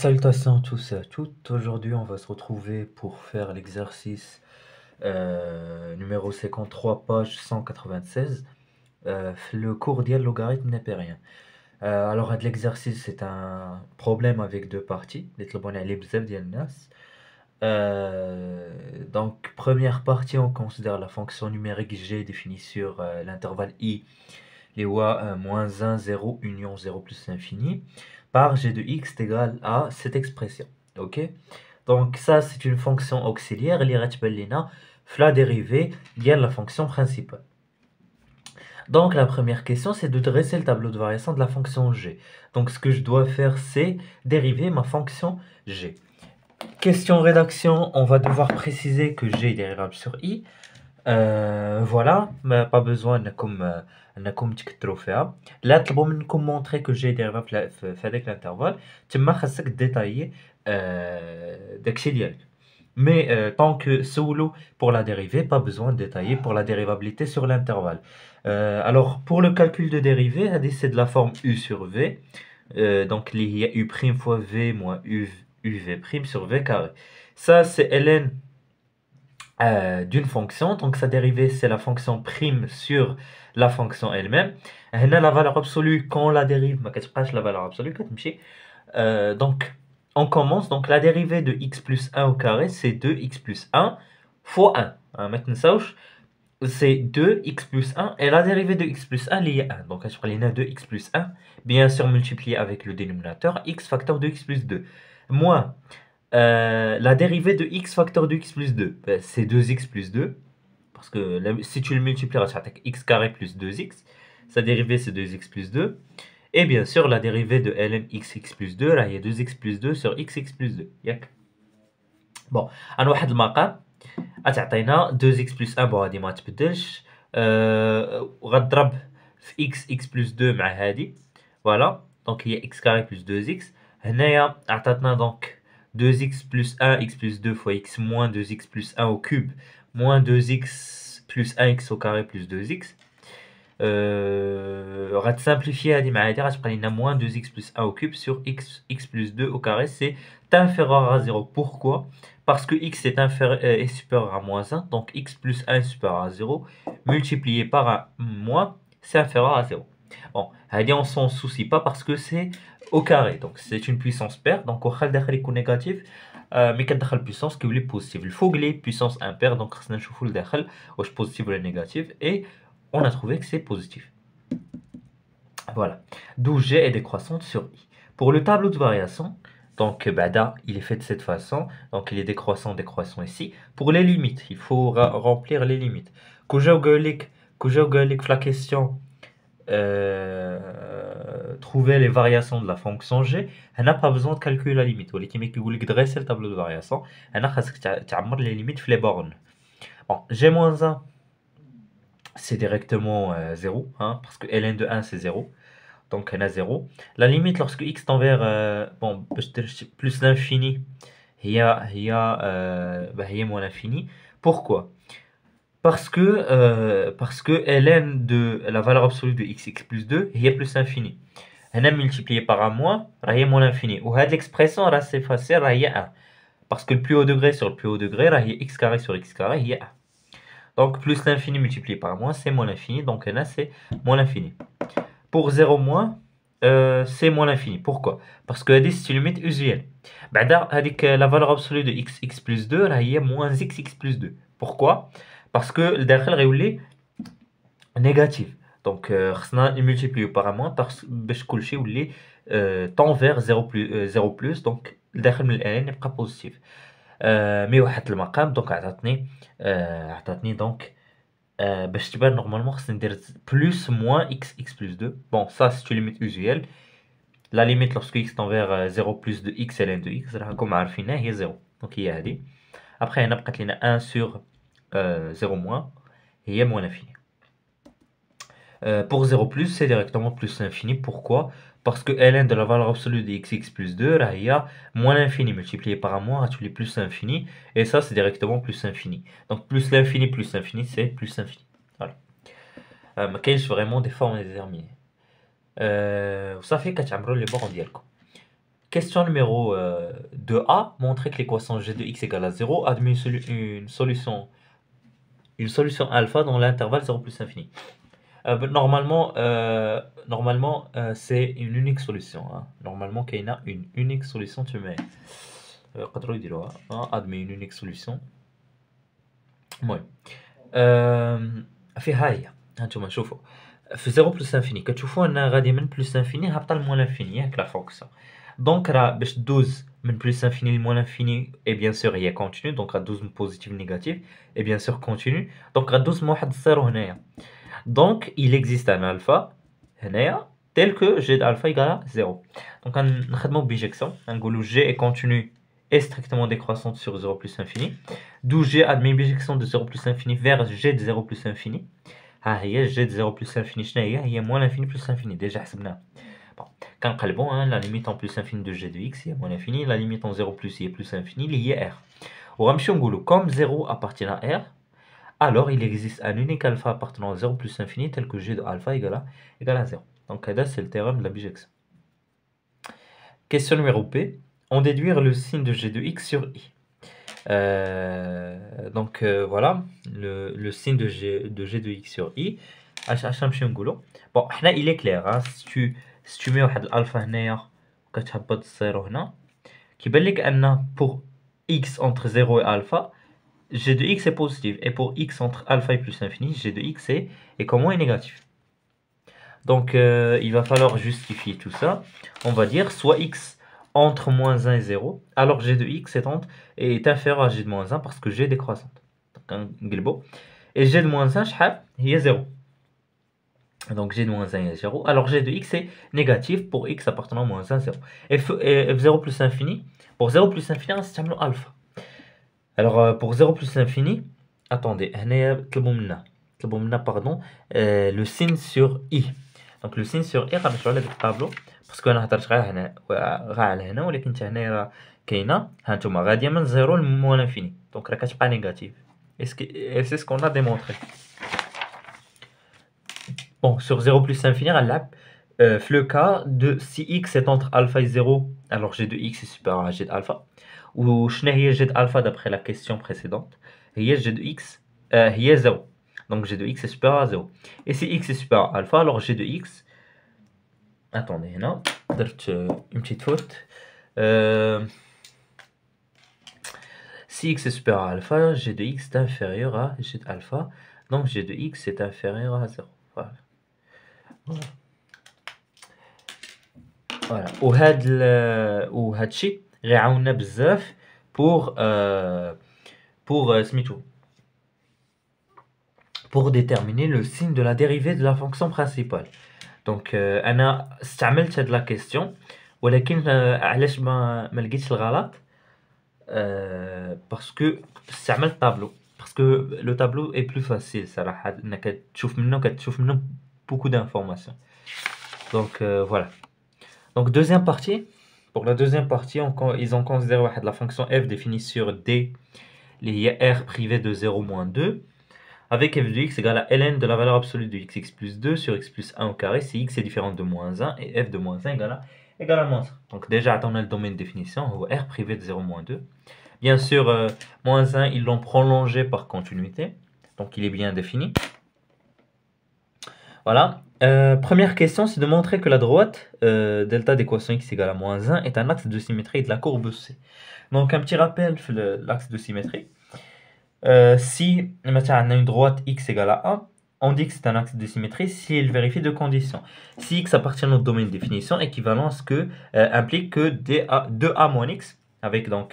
Salutations à tous et à toutes. Aujourd'hui, on va se retrouver pour faire l'exercice numéro 53, page 196. Le cours ديال logarithme népérien. Alors, l'exercice, c'est un problème avec deux parties. نطلبوا عليه بزاف ديال الناس. Donc, première partie, on considère la fonction numérique g définie sur l'intervalle i, les moins 1, 0, union 0 plus l'infini, par g de x est égal à cette expression. Ok? Donc, ça, c'est une fonction auxiliaire, اللي غتبان لينا في la dérivée de la fonction principale. Donc, la première question, c'est de dresser le tableau de variation de la fonction g. Donc, ce que je dois faire, c'est dériver ma fonction g. Question rédaction, on va devoir préciser que g est dérivable sur i. Voilà, mais pas besoin انكم تكثروا فيها. لا طلبوا منكم montrer que g est dérivable في هذاك l'intervalle. تما خاصك détailler داكشي ديالك. Mais tant que solo pour la dérivée, pas besoin de détailler pour la dérivabilité sur l'intervalle. Alors, pour le calcul de dérivée, c'est de la forme u sur v. Donc, il y a u' fois v moins uv' sur v carré. Ça, c'est ln d'une fonction. Donc, sa dérivée, c'est la fonction prime sur la fonction elle-même. La valeur absolue, quand on la dérive, la valeur absolue, donc, on commence. Donc, la dérivée de x plus 1 au carré, c'est 2x plus 1 fois 1. Maintenant, ça, c'est 2x plus 1. Et la dérivée de x plus 1, il y a 1. Donc, on a 2x plus 1, bien sûr, multiplié avec le dénominateur, x facteur de x plus 2. Moins la dérivée de x facteur de x plus 2, c'est 2x plus 2. Parce que si tu le multiplieras, ça fait x carré plus 2x. Sa dérivée, c'est 2x plus 2. Et bien sûr, la dérivée de ln xx plus 2, là, il y a 2x plus 2 sur xx plus 2. Yak. Bon, à واحد المقام غتعطينا 2x plus 1 بوغادي ما تبدلش وغتضرب في x plus 2 مع هادي. Voilà, donc il y a x carré plus 2x. هنايا عطاتنا donc 2x plus 1 x plus 2 fois x moins 2x plus 1 au cube moins 2x plus 1x au carré plus 2x. Simplifier à moins 2x plus 1 au cube sur x plus 2 au carré, c'est inférieur à 0. Pourquoi? Parce que x est supérieur à moins 1, donc x plus 1 est supérieur à 0, multiplié par 1 moins, c'est inférieur à 0. Bon, on s'en soucie pas parce que c'est au carré, donc c'est une puissance paire, donc au est négatif, mais quand la puissance qui est positive. Il faut que les puissances impaires, donc on va positif ou négatif, et on a trouvé que c'est positif. Voilà. D'où g est décroissante sur i. Pour le tableau de variation, donc Bada, il est fait de cette façon. Donc il est décroissant ici. Pour les limites, il faut remplir les limites. Que j'ai la question trouver les variations de la fonction g, on n'a pas besoin de calculer la limite. Ou les qui voulait dresser le tableau de variation, on a les limites les bornes. Bon, g-1 c'est directement 0, hein, parce que ln de 1 c'est 0, donc on a 0. La limite lorsque x tend vers plus l'infini, il y a moins l'infini. Pourquoi? Parce que ln de la valeur absolue de x plus 2, il y a plus l'infini. On a multiplié par 1 moins, il y a moins l'infini. Ou l'expression c'est facile, il y a 1. Parce que le plus haut degré sur le plus haut degré, il y a x carré sur x carré, il y a 1. Donc, plus l'infini multiplié par moins, c'est moins l'infini. Donc, là, c'est moins l'infini. Pour 0 moins, c'est moins l'infini. Pourquoi? Parce que c'est une limite usuelle. Avec la valeur absolue de x plus 2, là, il y a moins x plus 2. Pourquoi? Parce que le derrière est négatif. Donc, on a multiplié par moins parce que tend vers 0 plus. Donc, le derrière n'est pas positif. Mais واحد المقام دونك عطاتني donc باش تبان normalement خصني ندير plus moins x plus 2. Bon, ça c'est une limite usuelle. La limite lorsque x tend vers 0 plus de x ln de x راكم عارفينها هي 0. Donc هي هذه. Après هنا بقات لينا 1 sur 0 moins هي moins l'infini. Pour 0 plus, c'est directement plus l'infini. Pourquoi? Parce que ln de la valeur absolue de xx plus 2, là, il y a moins l'infini multiplié par un moins, tu plus l'infini. Et ça, c'est directement plus l'infini. Donc, plus l'infini, c'est plus l'infini. Voilà. ما كاينش vraiment des formes déterminées. Ça fait كتعمروا les bords ديالكم. question numéro 2a, montrer que l'équation g de x égale à 0 admet une solution alpha dans l'intervalle 0 plus infini. Normalement, c'est une unique solution. Hein. Normalement, qu'il y a une unique solution, tu mets. Admet une unique solution. Oui. في هاي هانتوما شوفوا في 0 بلس انفيني كتشوفوا ان غادي من بلس انفيني هابطه لموان انفيني ياك لا فونكسيون دونك راه باش دوز من بلس انفيني لموان انفيني اي بيان سور هي كونتينيو دونك غادوز من بوزيتيف نيجاتيف اي بيان سور كونتينيو دونك غادوز من واحد الزيرو هنايا دونك il existe un alpha هنايا tel que g d'alpha égale à 0 دونك غنخدمو بيجيكسيون غنقولو g est continu est strictement décroissante sur 0 plus infini d'où g admet une bijection de 0 plus infini vers g de 0 plus infini ها هي g de 0 plus infini شنو هي moins l'infini plus l'infini déjà حسبناها bon كنقلبوا la limite en plus infini de g de x هي moins l'infini la limite en 0 plus هي plus infini اللي هي r وغنمشيو نقولوا comme 0 appartient à r alors il existe un unique alpha appartenant à 0 plus infini tel que g de alpha égale à 0 donc là c'est le théorème de la bijection. Question numéro B, on déduire le signe de g de x sur i. Donc voilà, le signe de g de x sur i. Bon, là il est clair, hein, si tu mets l'alpha هنايا كتهبط الزيرو هنا كيبان لك ان pour x entre 0 et alpha g de x est positif et pour x entre alpha et plus infini g de x est comment est négatif. Donc il va falloir justifier tout ça. On va dire soit x entre moins 1 et 0, alors g de x est inférieur à g de moins 1 parce que g est décroissante. Donc, et g de moins 1, il y a 0. Donc g de moins 1 est 0. Alors g de x est négatif pour x appartenant à moins 1, 0. Et 0 plus infini, pour 0 plus infini, c'est alpha. Alors pour 0 plus infini, attendez, pardon, le signe sur i. Donc le signe sur i غنرجعوا على الطابلو باسكو انا هضرت غير هنا على هنا ولكن حتى هنا راه كاينه ها انتم غاديه من 0 لموان انفيني دونك راه كتبقى نيجاتيف et c'est ce qu'on a démontré. Bon sur 0 plus infini غنلعب في le cas de si x est entre alpha et 0 alors g de x est supérieur à g de alpha ou شنو هي g de alpha d'après la question précédente هي g de x هي 0 donc g de x est supérieur à 0 et si x est supérieur à alpha alors g de x attendez هنا درت une petite faute si x est supérieur à alpha g de x est inférieur à g de alpha donc g de x est inférieur à 0 voilà وهاد الشيء غيعاوننا بزاف pour déterminer le signe de la dérivée de la fonction principale. Donc انا استعملت هاد لا question ولكن علاش ما لقيتش الغلط parce que استعملت tableau parce que le tableau est plus facile صراحه انك كتشوف منه beaucoup d'informations. Donc voilà. Donc deuxième partie, pour la deuxième partie ils ont considéré la fonction f définie sur d il y a r privé de 0 moins 2 avec f de x égale à ln de la valeur absolue de x plus 2 sur x plus 1 au carré si x est différent de moins 1 et f de moins 1 égale à moins 1. Donc déjà, on a le domaine de définition, r privé de 0 moins 2. Bien sûr, moins 1, ils l'ont prolongé par continuité, donc il est bien défini. Voilà. Première question, c'est de montrer que la droite delta d'équation x égale à moins 1 est un axe de symétrie de la courbe C. Donc un petit rappel l'axe de symétrie. Si maintenant on a une droite x égale à 1, on dit que c'est un axe de symétrie si il vérifie deux conditions. Si x appartient au domaine de définition, équivalence implique que 2a moins x, avec donc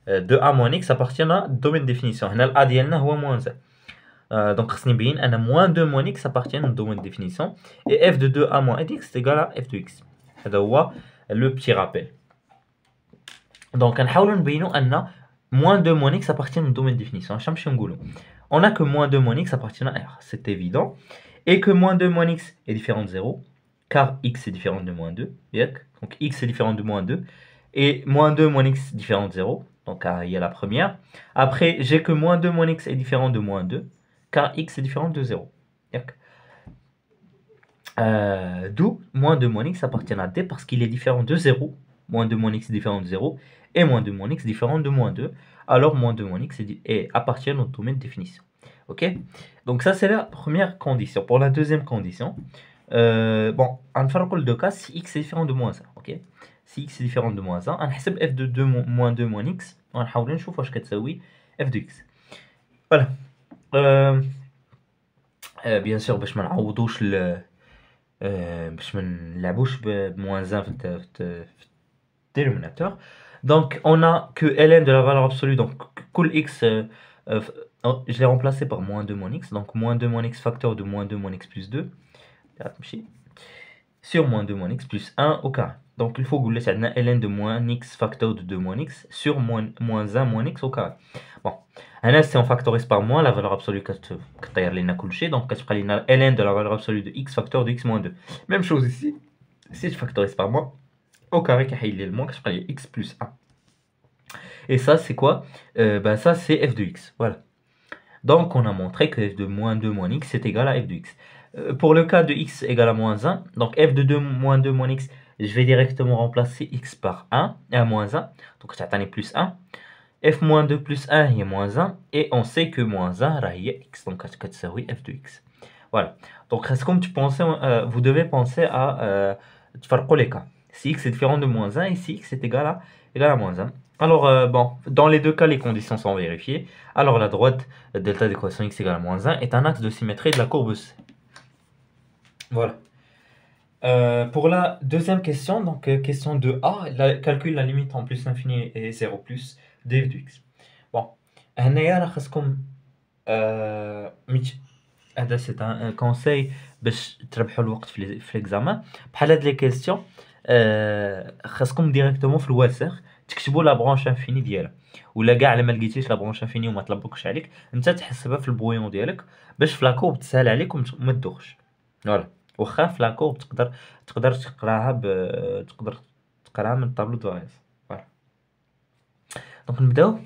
2a moins x appartient à domaine de définition. A ديالنا هو moins 1. Donc خصني نبين ان moins 2 moins x appartient au domaine de définition et f de 2a moins x est égal à f de x. هذا هو le petit rappel. Donc نحاولوا نبينوا ان moins 2 moins x appartient au domaine de définition. On a que moins 2 moins x appartient à R, c'est évident. Et que moins 2 moins x est différent de 0, car x est différent de moins 2. Donc x est différent de moins 2. Et moins 2 moins x est différent de 0. Donc il y a la première. Après, j'ai que moins 2 moins x est différent de moins 2, car x est différent de 0. D'où moins 2 moins x appartient à D parce qu'il est différent de 0 moins 2 moins x différent de 0, et moins 2 moins x différent de moins 2, alors moins 2 moins x appartient au domaine de définition. Ok? Donc ça c'est la première condition. Pour la deuxième condition, bon, on va faire le deux cas si x est différent de moins 1. Ok? Si x est différent de moins 1, on va f de 2 moins 2 moins x, on va essayer de voir ce que ça fait f de x. Voilà. Bien sûr, باش ما نعوضوش باش ما نلعبوش بموان 1 في dénominateur. Donc on a que ln de la valeur absolue, donc cool x, je l'ai remplacé par moins 2 moins x, donc moins 2 moins x facteur de moins 2 moins x plus 2, sur moins 2 moins x plus 1 au carré. Donc il faut que vous laissiez ln de moins x facteur de 2 moins x sur moins 1 moins x au carré. Bon, là si on factorise par moins, la valeur absolue que tu as donc ln de la valeur absolue de x facteur de x moins 2. Même chose ici, si je factorise par moins, au carré qui est le moins, x plus 1. Et ça c'est quoi? Ça c'est f de x, voilà. Donc on a montré que f de moins 2 moins x est égal à f de x. Pour le cas de x égale à moins 1, donc f de 2 moins 2 moins x, je vais directement remplacer x par 1 et à moins 1, donc ça t'en est plus 1. f moins 2 plus 1 il y a moins 1, et on sait que moins 1 il y a x, donc ça oui f de x. Voilà, donc comme tu pensais, vous devez penser à faire les cas. Si x est différent de moins 1 et si x est égal à moins 1. Alors, bon, dans les deux cas, les conditions sont vérifiées. Alors, la droite, delta d'équation x égale à moins 1 est un axe de symétrie de la courbe C. Voilà. Pour la deuxième question, donc question 2a, calcule la limite en plus infini et 0 plus de f de x. Bon, c'est un conseil باش تربحوا الوقت في l'examen. بحال هاد لي كيسيون خاصكم ديريكتومون في الواسع تكتبوا لا برونش انفيني ديالها، ولا كاع الا ما لقيتيش لا برونش انفيني وما طلبوكش عليك انت تحسبها في البرويون ديالك باش في لاكورب تسهل عليك وما تدوخش. فوالا، واخا في لاكورب تقدر تقراها من الطابلو دو فاريز. فوالا، دونك نبداو.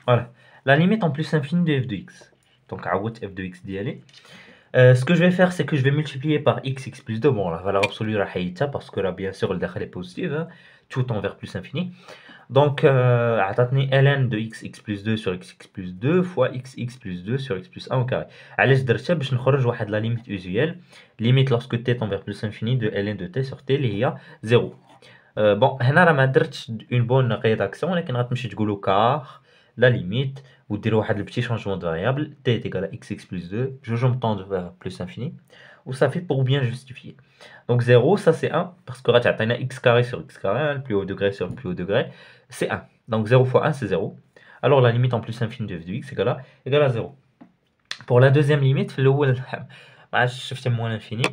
Voilà, la limite en plus infinie de f de x. Donc, f de x d'y ce que je vais faire, c'est que je vais multiplier par x plus 2. Bon, la valeur absolue est parce que là, bien sûr, le dakhal est positif, hein, tout envers plus infini. Donc, ln de x plus 2 sur x plus 2 fois x plus 2 sur x plus 1 au carré. Allez, je vais chercher la limite usuelle. Limite lorsque t tend vers plus infini de ln de t sur t, il y a 0. Bon, هنا ما درتش une bonne rédaction, ولكن غتمشي تقولوا car la limite, vous direz un petit changement de variable, t est égal à x plus 2, je tends vers plus infini, ou ça fait pour bien justifier. Donc 0, ça c'est 1, parce que tu as x carré sur x carré, le plus haut degré sur le plus haut degré, c'est 1. Donc 0 fois 1, c'est 0. Alors la limite en plus infini de f de x égale à 0. Pour la deuxième limite, le je fais moins l'infini.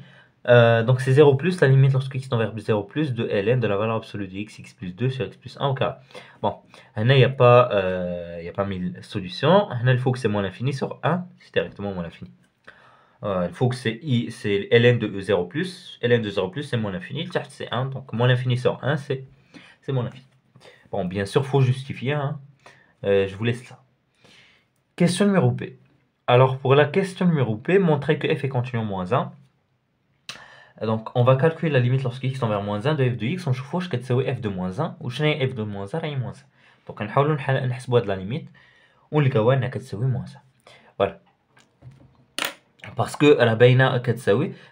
Donc c'est 0 plus, la limite lorsque x tend vers 0 plus de ln de la valeur absolue de x plus 2 sur x plus 1 au carré. Bon, il n'y a pas 1000 solutions. Il faut que c'est moins l'infini sur 1, c'est directement moins l'infini. Il faut que c'est ln de 0 plus, ln de 0 plus c'est moins l'infini, c'est 1, donc moins l'infini sur 1 c'est moins l'infini. Bon, bien sûr, il faut justifier, hein. Je vous laisse ça. Question numéro P. Alors pour la question numéro P, montrer que f est continu en moins 1. Donc, on va calculer la limite lorsque x tend vers moins 1 de f de x. On cherche que c'est f de moins 1. Ou chez f de moins 1 est moins 1. Donc, on va essayer de la limite. On va voir que c'est moins 1. Voilà. Parce que la baina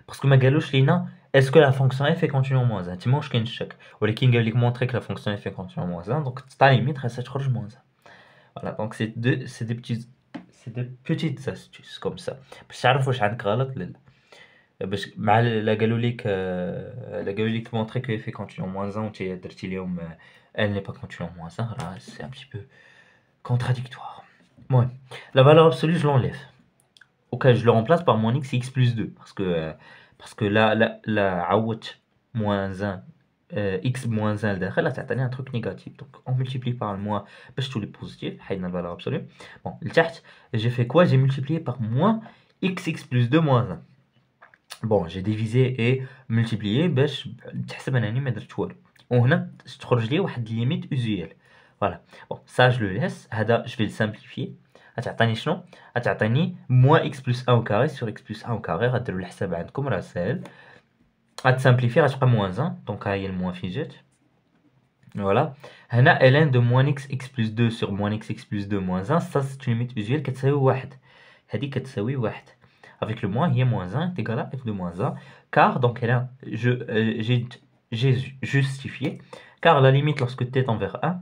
parce que ma galouche lina, est-ce que la fonction f est continue en moins 1? Tu manges qu'un chèque. Ou les king veulent montrer que la fonction f est continue en moins 1. Donc, ta limite reste à moins 1. Voilà. Donc, c'est des petites astuces comme ça. Je sais pas si عندك غلط باش مع لا قالوا لك montrer que f est continu en moins 1 وانت درتي لهم elle n'est pas continue en moins 1, là c'est un petit peu contradictoire. Bon, la valeur absolue je l'enlève. Ok, je le remplace par moins x plus 2 parce que là عوضت moins 1 x moins 1 لداخل تعطيني un truc négatif, donc on multiplie par le moins باش تولي positif, حيدنا la valeur absolue. Bon, لتحت j'ai fait quoi? J'ai multiplié par moins x plus 2 moins 1. Bon, j'ai divisé et multiplié باش تحسب انني ما درت والو، وهنا تخرج لي واحد limite usuelle. Voilà. Bon, ça je le laisse. هذا je vais le simplifier. غتعطيني شنو؟ غتعطيني moins x plus 1 au carré sur x plus 1 au carré. غديروا الحساب عندكم راه ساهل. à simplifier, à moins 1. Donc, là, il y a le moins figé. Voilà. Hana ln de moins x plus 2 sur moins x plus 2 moins 1, ça c'est une limite usuelle qui est 1. Hadi qui est 1. Avec le moins, il y a moins 1 est égal à f de moins 1. Car, donc là, j'ai justifié. Car la limite lorsque t tend vers 1,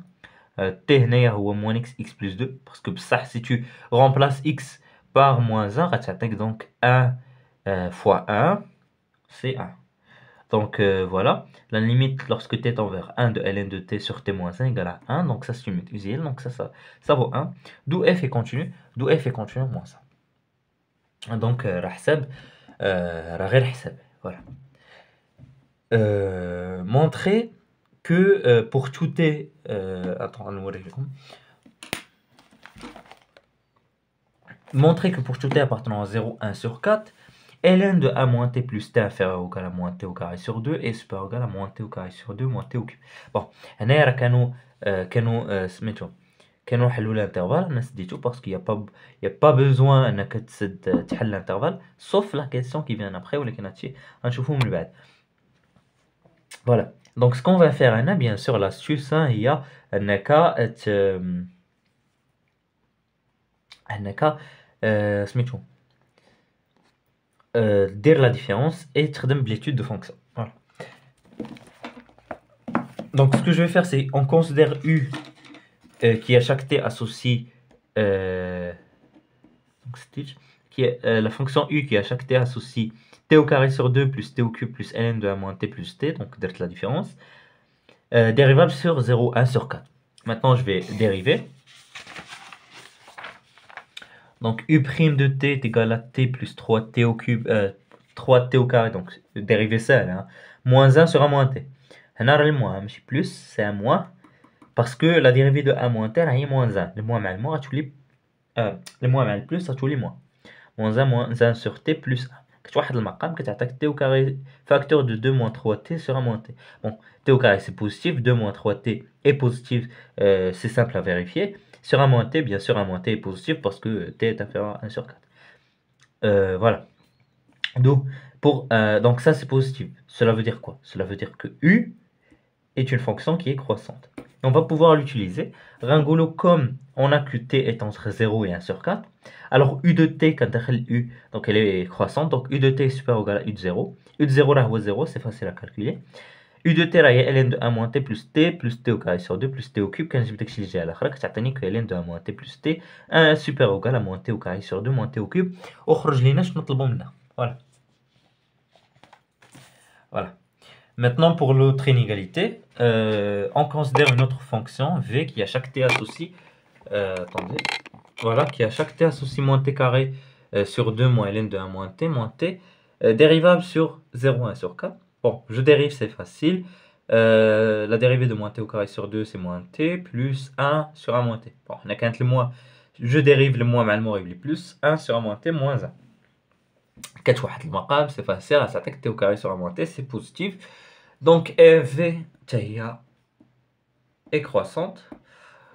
t ou moins x plus 2. Parce que ça, si tu remplaces x par moins 1, tu as donc 1 fois 1, c'est 1. Donc voilà, la limite lorsque t tend vers 1 de ln de t sur t moins 1 égale à 1, donc ça c'est une limite usuelle, donc ça vaut 1, d'où f est continu moins 1. Donc راه حساب راه غير حساب, voilà. Montrer que pour tout t, attends, montrer que pour tout t appartenant à 0, 1 sur 4, ln de a moins t plus t inférieur ou égal à moins t au carré sur 2 est supérieur ou égal à moins t au carré sur 2 moins t au cube. Bon, هنايا راه كانوا سميتو كانوا حلوا l'intervalle, الناس ديتو parce qu'il y a pas besoin انك تحل l'intervalle sauf la question qui vient après ولكن هادشي غنشوفوه من بعد. Voilà. Donc ce qu'on va faire هنا bien sûr l'astuce هي انك سميتو dire la différence et تخدم l'étude de fonction. Voilà. Donc ce que je vais faire, c'est on considère u qui à chaque t associe qui est la fonction u qui à chaque t associe t au carré sur 2 plus t au cube plus ln de a moins t plus t, donc dire la différence, dérivable sur 0, 1 sur 4. Maintenant je vais dériver. Donc u' de t est égal à t plus 3t au cube, 3t au carré, donc dérivée seule, hein, moins 1 sur 1 moins t. Le moins, plus, c'est un moins, parce que la dérivée de 1 moins t est moins 1. Le moins mal moins, le moins mal plus, ça tous les moins. Moins 1 sur t plus 1. Que tu vois, le maqam, que tu attaques t au carré, facteur de 2 moins 3t sur 1 moins t. Bon, t au carré c'est positif, 2 moins 3t est positif, c'est simple à vérifier. Sur 1 moins t, bien sûr, 1 moins t est positif parce que t est inférieur à 1 sur 4. Voilà. Donc ça, c'est positif. Cela veut dire quoi? Cela veut dire que u est une fonction qui est croissante. Et on va pouvoir l'utiliser. Ringolo, comme on a que t est entre 0 et 1 sur 4, alors u de t, quand u, donc elle est croissante, donc u de t est supérieur ou égal à u de 0. U de 0 là, 0, c'est facile à calculer. U de t là, il y a ln de 1 moins t plus t au carré sur 2 plus t au cube. Quand je vais t'expliquer à l'autre, tu as que ln de 1 moins t plus t, 1 supérieur ou égal à moins t au carré sur 2 moins t au cube. وخرج لينا شنو نطلبوا منها. Voilà. Voilà. Maintenant, pour l'autre inégalité, on considère une autre fonction v qui à chaque t associe, attendez, voilà, qui à chaque t associe moins t carré sur 2 moins ln de 1 moins t, dérivable sur 0, 1 sur 4. Bon, je dérive, c'est facile. La dérivée de moins t au carré sur 2, c'est moins t, plus 1 sur 1 moins t. Bon, on a qu'un le moins, je dérive le moins mal moins plus 1 sur 1 moins t moins 1. 4 واحد المقام, c'est facile, ça attaque t au carré sur 1 moins t, c'est positif. Donc v est croissante.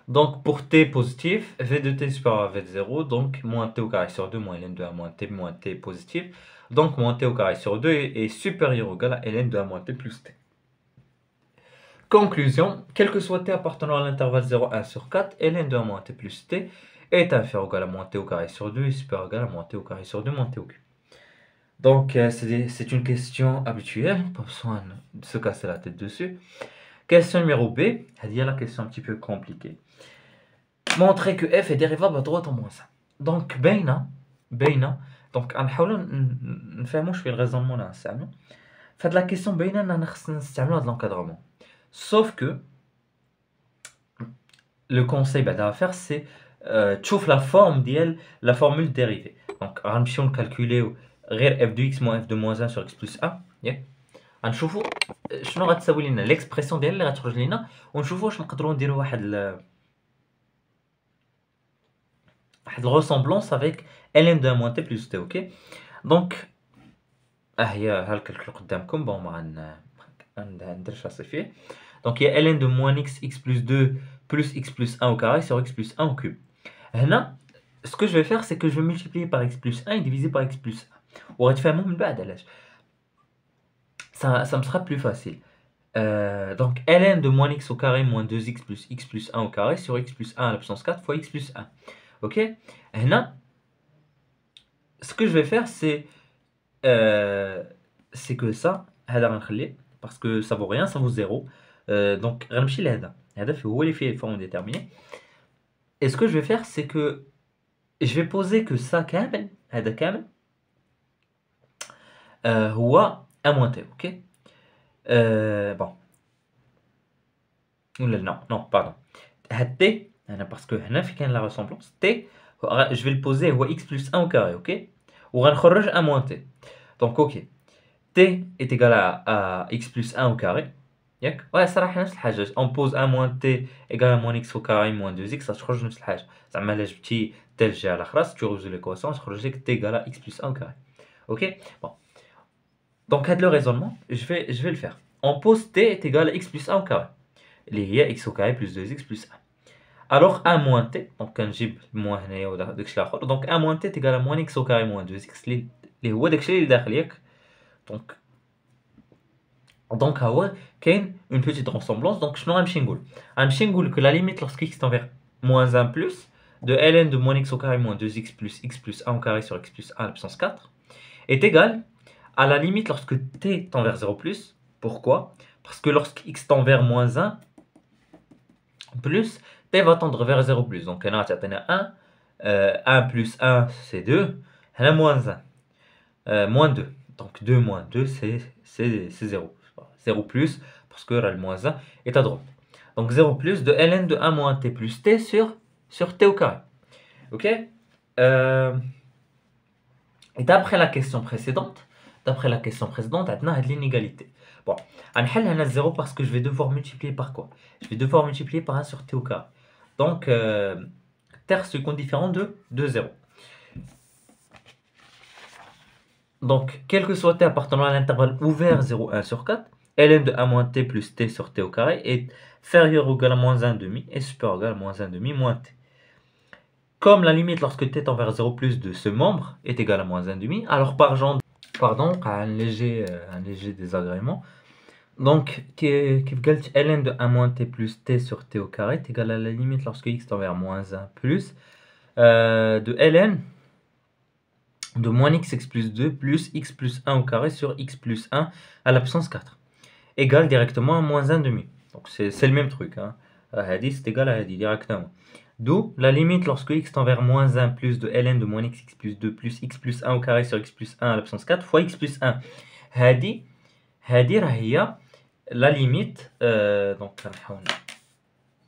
Donc pour t positif, v de t supérieur à v de 0, donc moins t au carré sur 2 moins ln de 1 moins t positif. Donc moins t au carré sur 2 est supérieur ou égal à ln de 1 moins t plus t. Conclusion, quel que soit t appartenant à l'intervalle 0, 1 sur 4, ln de 1 moins t plus t est inférieur ou égal à moins t au carré sur 2 et supérieur ou égal à moins t au carré sur 2 moins t au cube. Donc c'est une question habituelle, pas besoin de se casser la tête dessus. Question numéro B, il y a la question un petit peu compliquée. Montrer que f est dérivable à droite en moins 1. Donc بينا donc نحاولوا نفهموا شويه الريزونمون اللي غنستعملو. فهاد لا كيسيون باينه اننا خصنا نستعملوا هاد l'encadrement. Sauf que le conseil à faire c'est تشوف la forme ديال la formule dérivée. Donc غنمشيو نكالكوليو غير f de x moins f de moins 1 sur x plus 1, ياك غنشوفوا شنو غتساوي لنا ليكسبرسيون ديال اللي غتخرج لنا ونشوفوا واش نقدروا نديروا واحد الريسومبلونس avec ln de 1 moins t plus t, ok. Donc ها الكالكول قدامكم. بون ما غنديرش راسي فيه. Donc il y a ln de moins x plus 2 plus x plus 1 au carré sur x plus 1 au cube. هنا ce que je vais faire c'est que je vais multiplier par x plus 1 et diviser par x plus 1. وغتفهموا من بعد علاش. ça me sera plus facile. Donc, ln de moins x au carré moins 2x plus 1 au carré sur x plus 1 à la puissance 4 fois x plus 1. Ok? Et là, ce que je vais faire, c'est que ça, هذا غنخليه, parce que ça vaut rien, ça vaut 0. Donc, غنمشي لهذا. هذا هو اللي فيه forme déterminée. Et ce que je vais faire, c'est que je vais poser que ça كامل, هذا كامل, هو a moins t, ok? Bon. Non, pardon. T, parce que هنا في كاين la ressemblance, t, je vais le poser هو x plus 1 au carré, ok? وغنخرج a moins t. Donc, ok. T est égal à x plus 1 au carré. ياك؟ ouais, صراحة نفس الحاجة. On pose 1 moins t égale à moins x au carré moins 2x, تخرج نفس الحاجة. زعما الا جبتي t الجهة على خلاص, tu résout l'équation, تخرج لك t égale à x plus 1 au carré. Ok? Bon. Donc, le raisonnement, je vais le faire. On pose t est égal à x plus 1 au carré. اللي هي x au carré plus 2x plus 1. Alors 1 moins t, donc كنجيب moins هنايا ولا داكشي الاخر, donc 1 moins t est égal à moins x au carré moins 2x اللي هو داكشي اللي داخل ياك. Donc هو كاين une petite ressemblance. Donc شنو غنمشي نقول que la limite lorsque x tend vers moins 1 plus de ln de moins x au carré moins 2x plus 1 au carré sur x plus 1 à la puissance 4 est égale à la limite lorsque t tend vers 0 plus. Pourquoi? Parce que lorsque x tend vers moins 1 plus, t va tendre vers 0 plus. Donc, on a 1, 1 plus 1, c'est 2, on a moins 1, moins 2. Donc, 2 moins 2, c'est 0. 0 plus, parce que le moins 1 est à droite. Donc, 0 plus de ln de 1 moins t plus t sur t au carré. Ok? Et d'après la question précédente, on a l'inégalité. Bon, on a 0 parce que je vais devoir multiplier par quoi? Je vais devoir multiplier par 1 sur t au carré. Donc, terre seconde différent de 0. Donc, quel que soit t appartenant à l'intervalle ouvert 0, 1 sur 4, ln de 1 moins t plus t sur t au carré est inférieur ou égal à moins 1 demi et supérieur ou égal à moins 1 demi moins t. Comme la limite lorsque t tend vers 0 plus de ce membre est égal à moins 1 demi, alors pardon, un léger désagrément. Donc, ln de 1 moins t plus t sur t au carré est égal à la limite lorsque x tend vers moins 1 plus de ln de moins x plus 2 plus x plus 1 au carré sur x plus 1 à la puissance 4 égale directement à moins 1 demi. Donc, c'est le même truc. Hein. C'est égal à directement. D'où la limite lorsque x tend vers moins 1 plus de ln de moins x plus 2 plus x plus 1 au carré sur x plus 1 à la puissance 4 fois x plus 1. هذه هي la limite, donc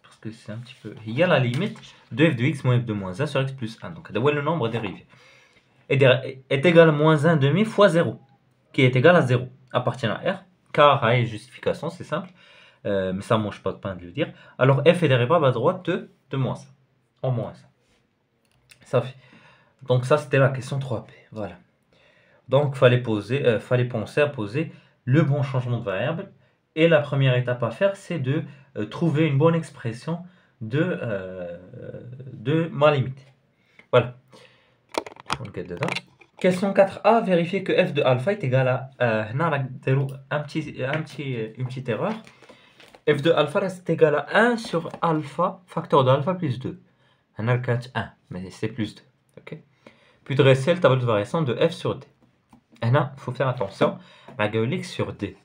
parce que c'est un petit peu, il y a la limite de f de x moins f de moins 1 sur x plus 1. Donc le nombre dérivé est égal à moins 1 demi fois 0, qui est égal à 0, appartient à R, car à justification, c'est simple, mais ça ne mange pas de pain de le dire. Alors f est dérivable à droite de moins 1, en moins 1. Ça fait. Donc ça, c'était la question 3P, voilà. Donc fallait penser à poser le bon changement de variable. Et la première étape à faire, c'est de trouver une bonne expression de ma limite. Voilà. Question 4a, vérifier que f de alpha est égal à... une petite erreur. F de alpha reste égal à 1 sur alpha, facteur de alpha plus 2. On a le 4, 1, mais c'est plus 2. Okay. Puis dresser le tableau de variation de f sur d. Il faut faire attention à x sur d.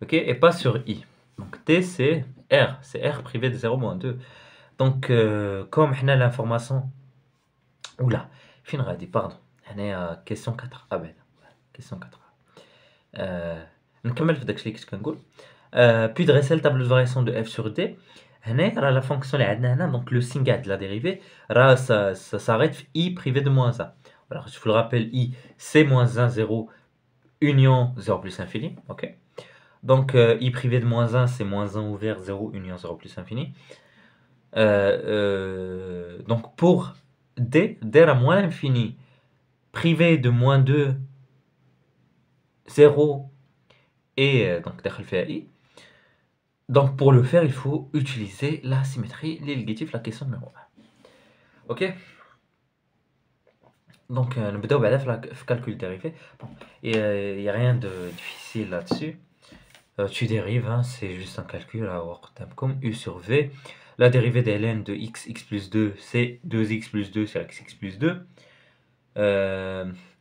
Okay, et pas sur i. Donc t c'est R privé de 0 moins 2. Donc comme on a l'information, oula, fin radis, pardon, on est à question 4a. Question 4a. نكمل في داكشي اللي كنت كنقول. Puis dresser le tableau de variation de f sur d. هنا راه la fonction اللي عندنا هنا, donc le signe de la dérivée, راه ça s'arrête i privé de moins 1. Alors je vous le rappelle, i c'est moins 1 0 union 0 plus infini, ok. Donc, i privé de moins 1, c'est moins 1 ouvert 0 union 0 plus infini. Donc, pour d à moins l'infini, privé de moins 2, 0, et donc, داخل فيها i. Donc, pour le faire, il faut utiliser la symétrie, l'illégatif, la question numéro 1. Ok. Donc, نبداو بعدا في calcul dérivé. Bon, il y a rien de difficile là-dessus. Tu dérives, hein, c'est juste un calcul comme U sur V. La dérivée de ln de x plus 2, c'est 2x plus 2 sur x plus 2.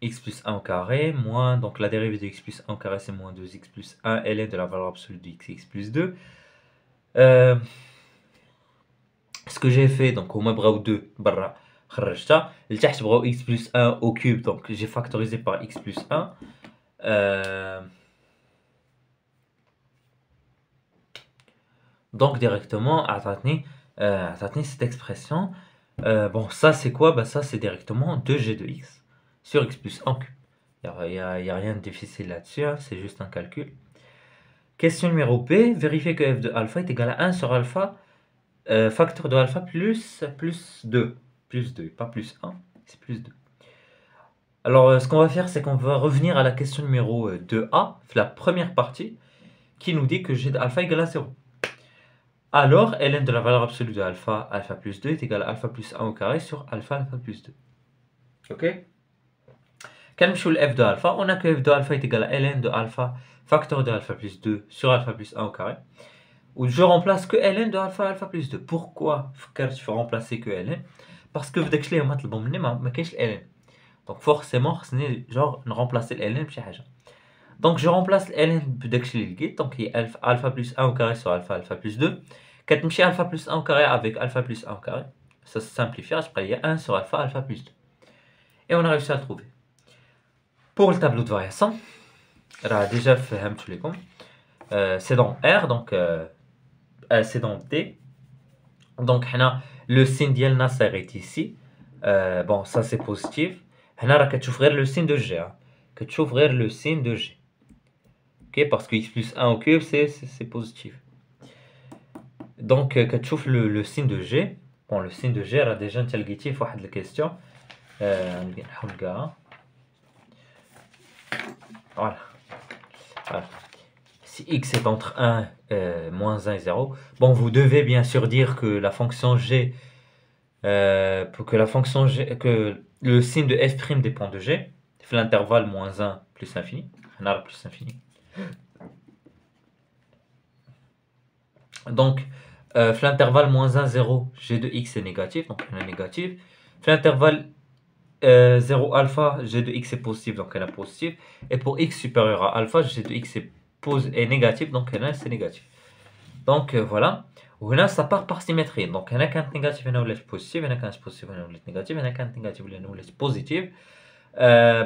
X plus 1 au carré, moins, donc la dérivée de x plus 1 au carré, c'est moins 2x plus 1, ln de la valeur absolue de x plus 2. Ce que j'ai fait, donc, هما بغاو 2 برا خرجتها لتحت بغاو x plus 1 au cube, donc j'ai factorisé par x plus 1. Donc directement عطاتني cette expression. Bon, ça c'est quoi? Bah, ça c'est directement 2g de x sur x plus 1 cube. Il y a rien de difficile là-dessus, hein, c'est juste un calcul. Question numéro B, vérifier que f de alpha est égal à 1 sur alpha, facteur de alpha plus 2. Plus 2, pas plus 1, c'est plus 2. Alors, ce qu'on va faire, c'est qu'on va revenir à la question numéro 2a, la première partie, qui nous dit que g de alpha égale à 0. Alors, ln de la valeur absolue de alpha, alpha plus 2 est égal à alpha plus 1 au carré sur alpha, alpha plus 2. Ok? Quand on le f de alpha, on a que f de alpha est égal à ln de alpha, facteur de alpha plus 2 sur alpha plus 1 au carré. Ou je remplace que ln de alpha, alpha plus 2. Pourquoi je vais remplacer que ln? Parce que vous avez ما طلبوا مني ما كاينش ln. Donc forcément, خصني genre remplacer ln بشي حاجة. Donc je remplace ln بداكشي اللي لقيت. Donc il y a alpha plus 1 au carré sur alpha, alpha plus 2. كتمشي alpha plus 1 au carré avec alpha plus 1 au carré. Ça se simplifie, il y a 1 sur alpha, alpha plus 2. Et on a réussi à le trouver. Pour le tableau de variation, déjà c'est dans R, donc c'est dans D. Donc le signe ديالنا s'arrête ici. Bon, ça c'est positif. هنا راك كتشوف غير le signe de G. كتشوف غير le signe de G. OK, parce que x plus 1 au cube c'est positif. Donc كتشوف le signe de G. Bon, le signe de G راه déjà انت لقيتيه في واحد الكيستيون. نحاول نلقاها. Voilà. Si x est entre 1, moins 1 et 0, bon, vous devez bien sûr dire que la fonction g, que le signe de f' dépend de g, fait l'intervalle moins 1 plus infini, plus infini. Donc, l'intervalle moins 1, 0, g de x est négatif, donc on est négatif. L'intervalle 0 alpha, g de x est positif, donc elle est positive. Et pour x supérieur à alpha, g de x est négatif, donc elle est négatif. Donc voilà. Là, ça part par symétrie. Donc il y a qu'un négatif et un positif, il y a qu'un positif et un négatif, il y a qu'un négatif et un positif.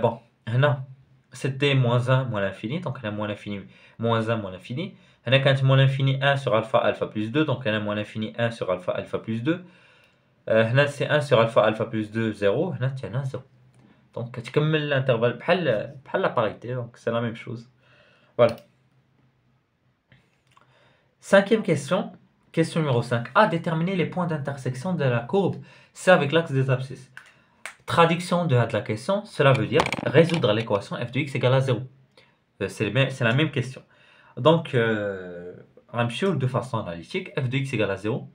Bon, là, c'était moins 1, moins l'infini, donc il y a moins l'infini, moins 1, moins l'infini. Il y a qu'un moins l'infini 1 sur alpha, alpha plus 2, donc il y a moins l'infini 1 sur alpha, alpha plus 2. Là, c'est 1 sur alpha, alpha plus 2, 0. Là, tu as 0. Donc, tu commences l'intervalle par la parité, donc c'est la même chose. Voilà. Cinquième question, question numéro 5. A, déterminer les points d'intersection de la courbe C avec l'axe des abscisses. Traduction de la question, cela veut dire résoudre l'équation f de x égale à 0. C'est la même question. Donc, de façon analytique, f de x égale à 0.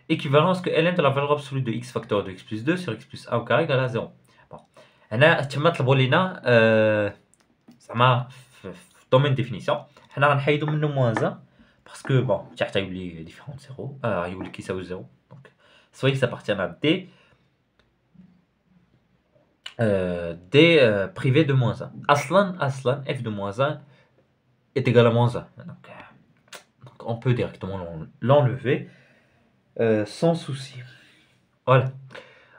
Équivalence que ln de la valeur absolue de x facteur de x plus 2 sur x plus 1 au carré égale à 0. Bon. هنا تما طلبوا لينا زعما في domaine définition حنا غنحيدو منه moins 1 parce que bon تحت يولي différent de 0 يولي كيساوي 0 donc soit x appartient à d privé de moins 1 اصلا f de moins 1 est égal à moins 1 donc on peut directement l'enlever sans souci. Voilà.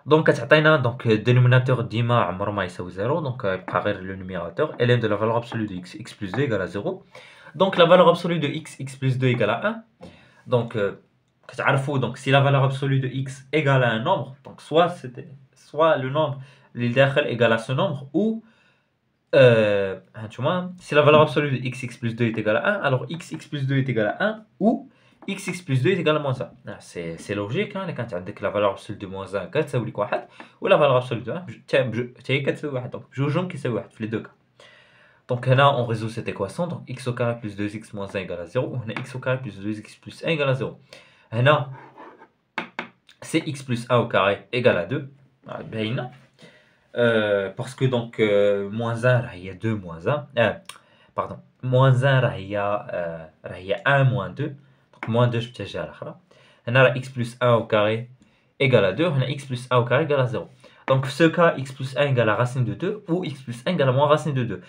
Donc كتعطينا donc dénominateur ديما عمره ما يساوي 0 donc يبقى غير le numérateur ln de la valeur absolue de x plus 2 égale à 0. Donc la valeur absolue de x plus 2 égale à 1. Donc كتعرفوا donc si la valeur absolue de x égale à un nombre, donc soit le nombre اللي داخل égale à ce nombre ou si la valeur absolue de x plus 2 est égale à 1, alors x plus 2 est égal à 1 ou x plus 2 est égal à moins 1. C'est logique, hein, quand tu as la valeur absolue de moins 1 كتساوي لك 1 ou la valeur absolue de 1 هي كتساوي 1 donc بجوجهم كيساوي 1 في les deux cas. Donc là on résout cette équation, donc x au carré plus 2x moins 1 égale à 0 ou x au carré plus 2x plus 1 égale à 0. Là c'est x plus 1 au carré égale à 2 باينه. parce que donc moins 1 il y a 2 moins 1 pardon moins 1 il y a 1 moins 2 donc moins 2 je بتجي على الاخرى هنا x plus 1 au carré égale à 2 هنا x plus 1 au carré égale à 0 donc ce cas x plus 1 égale à racine de 2 ou x plus 1 égale à moins racine de 2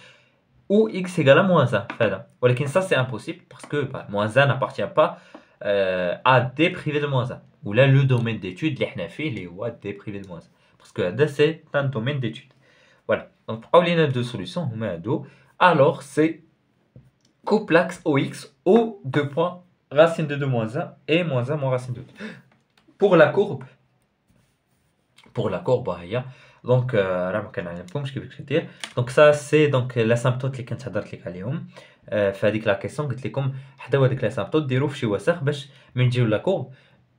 ou x égale à moins 1 فهذا ولكن ça c'est impossible parce que moins 1 n'appartient pas à d privé de moins 1 ou là le domaine d'étude اللي حنا فيه اللي هو d privé de moins 1 parce que هذا c'est un domaine d'étude. Voilà, donc pour les deux solutions, on met un dos. Alors c'est couple l'axe OX aux 2 points racine de 2 moins 1 et moins 1 moins racine de 2. Pour la courbe, donc donc ça c'est donc l'asymptote اللي كنت هضرت لك عليهم في هذيك لا كيسيون قلت لكم حداو هذيك l'asymptote ديروا في شي وسخ باش من نجيو لا كورب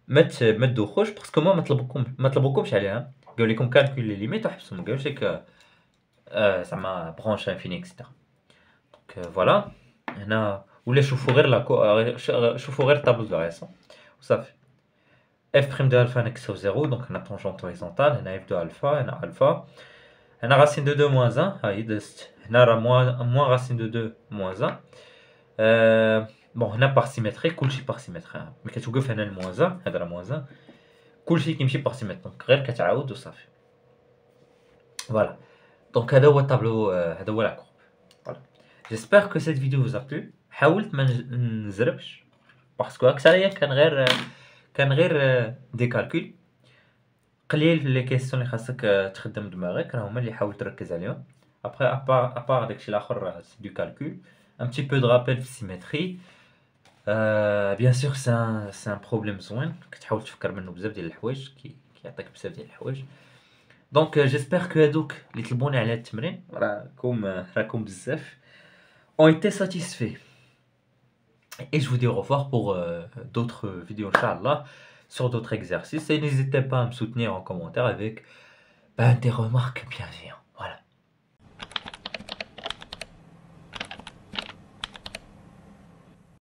ما تدوخوش باسكو ما طلبوكمش عليها قالوا لكم كالكول لي ليميت وحبسوا ما قالوش لك زعما برونش انفيني اكسترا دونك فوالا هنا ولا شوفوا غير شوفوا غير الطابلو دو ريسون وصافي f prime de alpha next au 0 donc هنا tangente horizontale هنا f de alpha هنا alpha هنا racine de 2 moins 1 هاي دزت هنا راه moins racine de 2 moins 1 بون هنا بار سيمتري كلشي بار سيمتري ملي كتوقف هنا الموان 1 هذا راه موان 1 كلشي كيمشي بار سيمتري دونك غير كتعاود وصافي فوالا دونك هذا هو الطابلو هذا هو لا كورب فوالا جيسبر كو سيت فيديو vous a plu حاولت ما نزربش باسكو اكثريا كان غير دي كالكول قليل لي كيسيون اللي خاصك تخدم دماغك راه هما اللي حاول تركز عليهم ابري ابار داكشي الاخر سي دو كالكول un petit peu de rappel في السيمتري bien sûr c'est un problème زوين كتحاول تفكر منه بزاف ديال الحوايج كيعطيك بزاف ديال الحوايج دونك جيسبر كو هادوك اللي طلبوني على التمرين راكم بزاف ont été satisfaits et je vous dis au revoir pour d'autres vidéos inchallah sur d'autres exercices et n'hésitez pas à me soutenir en commentaire avec des remarques bienveillantes.